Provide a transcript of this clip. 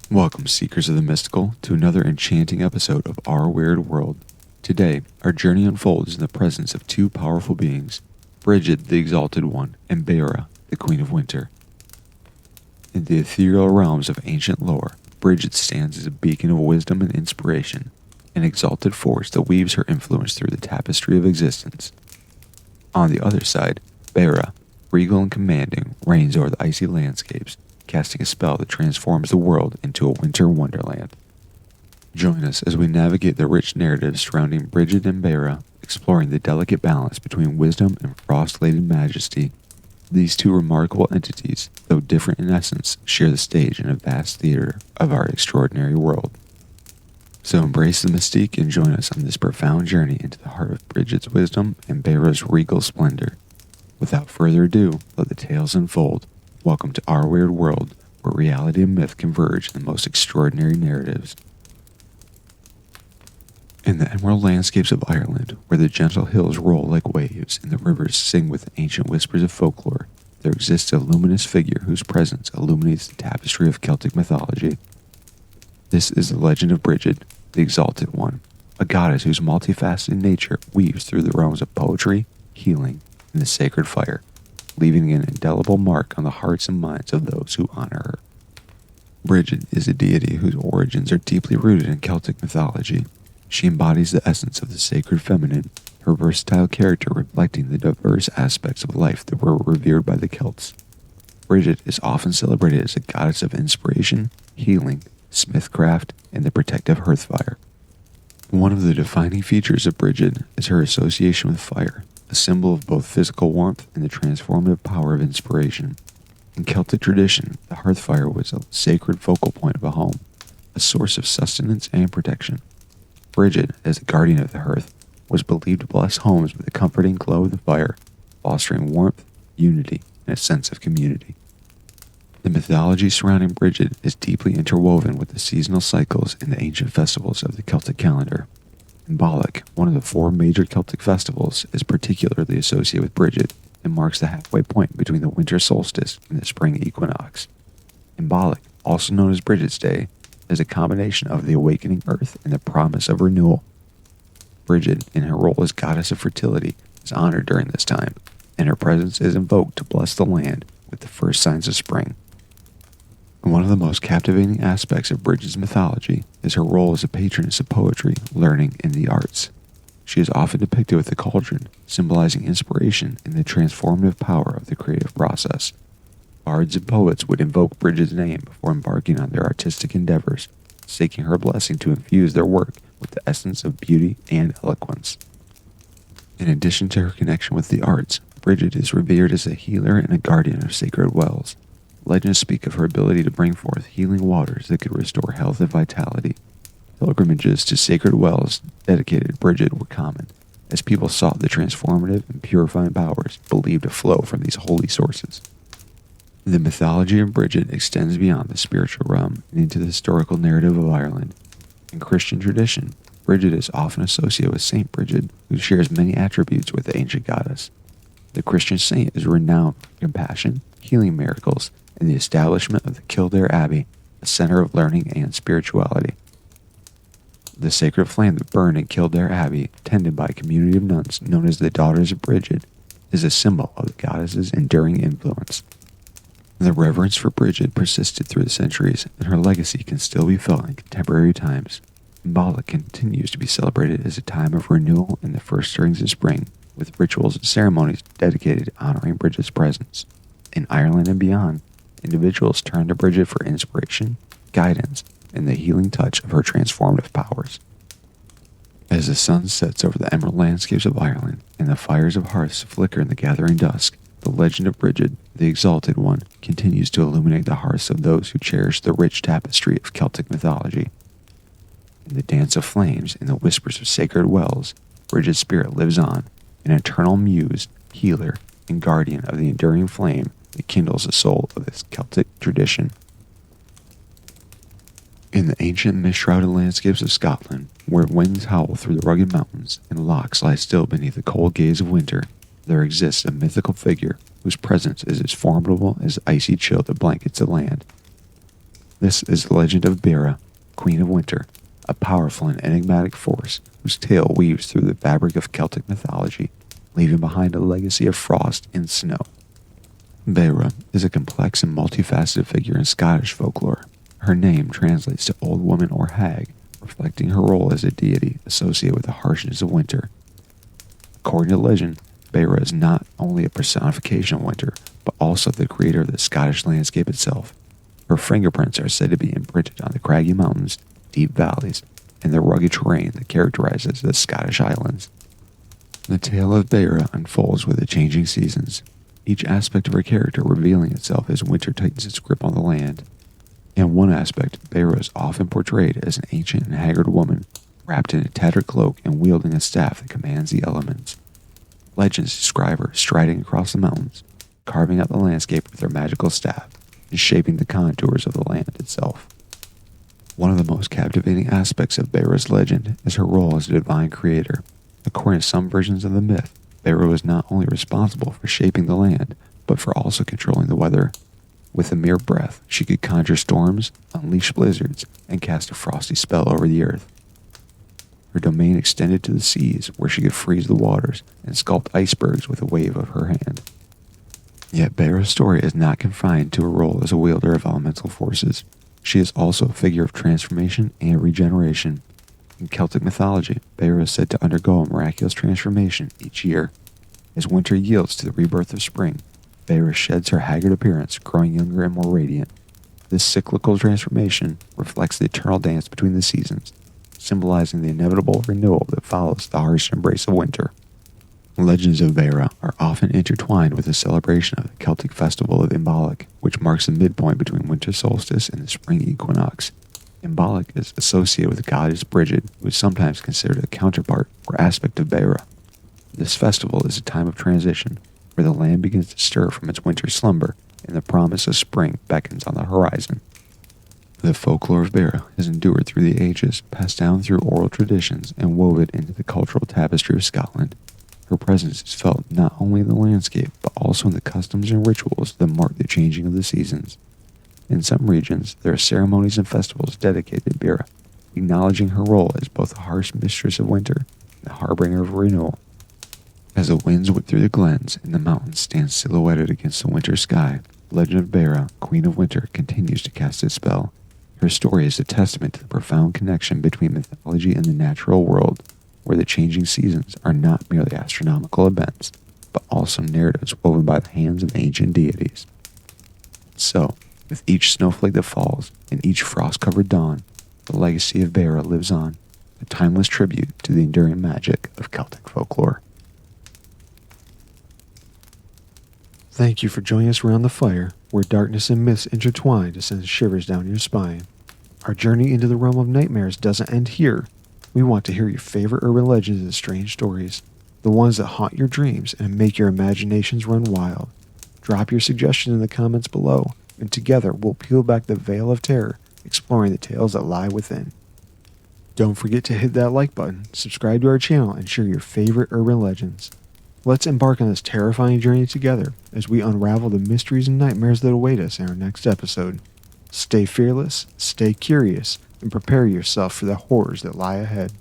Welcome, seekers of the mystical, to another enchanting episode of Our Weird World. Today, our journey unfolds in the presence of two powerful beings, Brigid, the Exalted One, and Beira, the Queen of Winter. In the ethereal realms of ancient lore, Brigid stands as a beacon of wisdom and inspiration, an exalted force that weaves her influence through the tapestry of existence. On the other side, Beira, regal and commanding, reigns over the icy landscapes, casting a spell that transforms the world into a winter wonderland. Join us as we navigate the rich narratives surrounding Brigid and Beira, exploring the delicate balance between wisdom and frost-laden majesty. These two remarkable entities, though different in essence, share the stage in a vast theater of our extraordinary world. So embrace the mystique and join us on this profound journey into the heart of Brigid's wisdom and Beira's regal splendor. Without further ado, let the tales unfold. Welcome to Our Weird World, where reality and myth converge in the most extraordinary narratives. In the emerald landscapes of Ireland, where the gentle hills roll like waves and the rivers sing with ancient whispers of folklore, there exists a luminous figure whose presence illuminates the tapestry of Celtic mythology. This is the legend of Brigid, the Exalted One, a goddess whose multifaceted nature weaves through the realms of poetry, healing, and the sacred fire, leaving an indelible mark on the hearts and minds of those who honor her. Brigid is a deity whose origins are deeply rooted in Celtic mythology. She embodies the essence of the sacred feminine, her versatile character reflecting the diverse aspects of life that were revered by the Celts. Brigid is often celebrated as a goddess of inspiration, healing, smithcraft, and the protective hearth fire. One of the defining features of Brigid is her association with fire, a symbol of both physical warmth and the transformative power of inspiration. In Celtic tradition, the hearth fire was a sacred focal point of a home, a source of sustenance and protection. Brigid, as the guardian of the hearth, was believed to bless homes with the comforting glow of the fire, fostering warmth, unity, and a sense of community. The mythology surrounding Brigid is deeply interwoven with the seasonal cycles and the ancient festivals of the Celtic calendar. Symbolic, one of the four major Celtic festivals, is particularly associated with Brigid and marks the halfway point between the winter solstice and the spring equinox. Symbolic, also known as Brigid's Day, is a combination of the awakening earth and the promise of renewal. Brigid, in her role as goddess of fertility, is honored during this time, and her presence is invoked to bless the land with the first signs of spring. One of the most captivating aspects of Brigid's mythology is her role as a patroness of poetry, learning, and the arts. She is often depicted with a cauldron, symbolizing inspiration and the transformative power of the creative process. Bards and poets would invoke Brigid's name before embarking on their artistic endeavors, seeking her blessing to infuse their work with the essence of beauty and eloquence. In addition to her connection with the arts, Brigid is revered as a healer and a guardian of sacred wells. Legends speak of her ability to bring forth healing waters that could restore health and vitality. Pilgrimages to sacred wells dedicated to Brigid were common, as people sought the transformative and purifying powers believed to flow from these holy sources. The mythology of Brigid extends beyond the spiritual realm and into the historical narrative of Ireland. In Christian tradition, Brigid is often associated with Saint Brigid, who shares many attributes with the ancient goddess. The Christian saint is renowned for compassion, healing miracles, and the establishment of the Kildare Abbey, a center of learning and spirituality. The sacred flame that burned in Kildare Abbey, tended by a community of nuns known as the Daughters of Brigid, is a symbol of the goddess's enduring influence. The reverence for Brigid persisted through the centuries, and her legacy can still be felt in contemporary times. Symbolic continues to be celebrated as a time of renewal and the first stirrings of spring, with rituals and ceremonies dedicated to honoring Brigid's presence. In Ireland and beyond, individuals turn to Brigid for inspiration, guidance, and the healing touch of her transformative powers. As the sun sets over the emerald landscapes of Ireland and the fires of hearths flicker in the gathering dusk, the legend of Brigid, the Exalted One, continues to illuminate the hearts of those who cherish the rich tapestry of Celtic mythology. In the dance of flames and the whispers of sacred wells, Brigid's spirit lives on, an eternal muse, healer, and guardian of the enduring flame that kindles the soul of this Celtic tradition. In the ancient mist-shrouded landscapes of Scotland, where winds howl through the rugged mountains and lochs lie still beneath the cold gaze of winter, there exists a mythical figure whose presence is as formidable as the icy chill that blankets the land. This is the legend of Beira, Queen of Winter, a powerful and enigmatic force whose tale weaves through the fabric of Celtic mythology, leaving behind a legacy of frost and snow. Beira is a complex and multifaceted figure in Scottish folklore. Her name translates to old woman or hag, reflecting her role as a deity associated with the harshness of winter. According to legend, Beira is not only a personification of winter, but also the creator of the Scottish landscape itself. Her fingerprints are said to be imprinted on the craggy mountains, deep valleys, and the rugged terrain that characterizes the Scottish Highlands. The tale of Beira unfolds with the changing seasons, each aspect of her character revealing itself as winter tightens its grip on the land. In one aspect, Beira is often portrayed as an ancient and haggard woman, wrapped in a tattered cloak and wielding a staff that commands the elements. Legends describe her striding across the mountains, carving out the landscape with her magical staff, and shaping the contours of the land itself. One of the most captivating aspects of Beira's legend is her role as a divine creator. According to some versions of the myth, Beira was not only responsible for shaping the land, but for also controlling the weather. With a mere breath, she could conjure storms, unleash blizzards, and cast a frosty spell over the earth. Her domain extended to the seas, where she could freeze the waters and sculpt icebergs with a wave of her hand. Yet Beira's story is not confined to her role as a wielder of elemental forces. She is also a figure of transformation and regeneration. In Celtic mythology, Beira is said to undergo a miraculous transformation each year. As winter yields to the rebirth of spring, Beira sheds her haggard appearance, growing younger and more radiant. This cyclical transformation reflects the eternal dance between the seasons, symbolizing the inevitable renewal that follows the harsh embrace of winter. Legends of Beira are often intertwined with the celebration of the Celtic festival of Unveiled, which marks the midpoint between winter solstice and the spring equinox. Unveiled is associated with the goddess Brigid, who is sometimes considered a counterpart or aspect of Beira. This festival is a time of transition, where the land begins to stir from its winter slumber and the promise of spring beckons on the horizon. The folklore of Beira has endured through the ages, passed down through oral traditions, and woven into the cultural tapestry of Scotland. Her presence is felt not only in the landscape, but also in the customs and rituals that mark the changing of the seasons. In some regions, there are ceremonies and festivals dedicated to Beira, acknowledging her role as both the harsh mistress of winter and the harbinger of renewal. As the winds whip through the glens and the mountains stand silhouetted against the winter sky, the legend of Beira, Queen of Winter, continues to cast its spell. Her story is a testament to the profound connection between mythology and the natural world, where the changing seasons are not merely astronomical events, but also narratives woven by the hands of ancient deities. So, with each snowflake that falls and each frost-covered dawn, the legacy of Beira lives on, a timeless tribute to the enduring magic of Celtic folklore. Thank you for joining us around the fire, where darkness and myths intertwine to send shivers down your spine. Our journey into the realm of nightmares doesn't end here. We want to hear your favorite urban legends and strange stories, the ones that haunt your dreams and make your imaginations run wild. Drop your suggestions in the comments below, and together we'll peel back the veil of terror, exploring the tales that lie within. Don't forget to hit that like button, subscribe to our channel, and share your favorite urban legends. Let's embark on this terrifying journey together as we unravel the mysteries and nightmares that await us in our next episode. Stay fearless, stay curious, and prepare yourself for the horrors that lie ahead.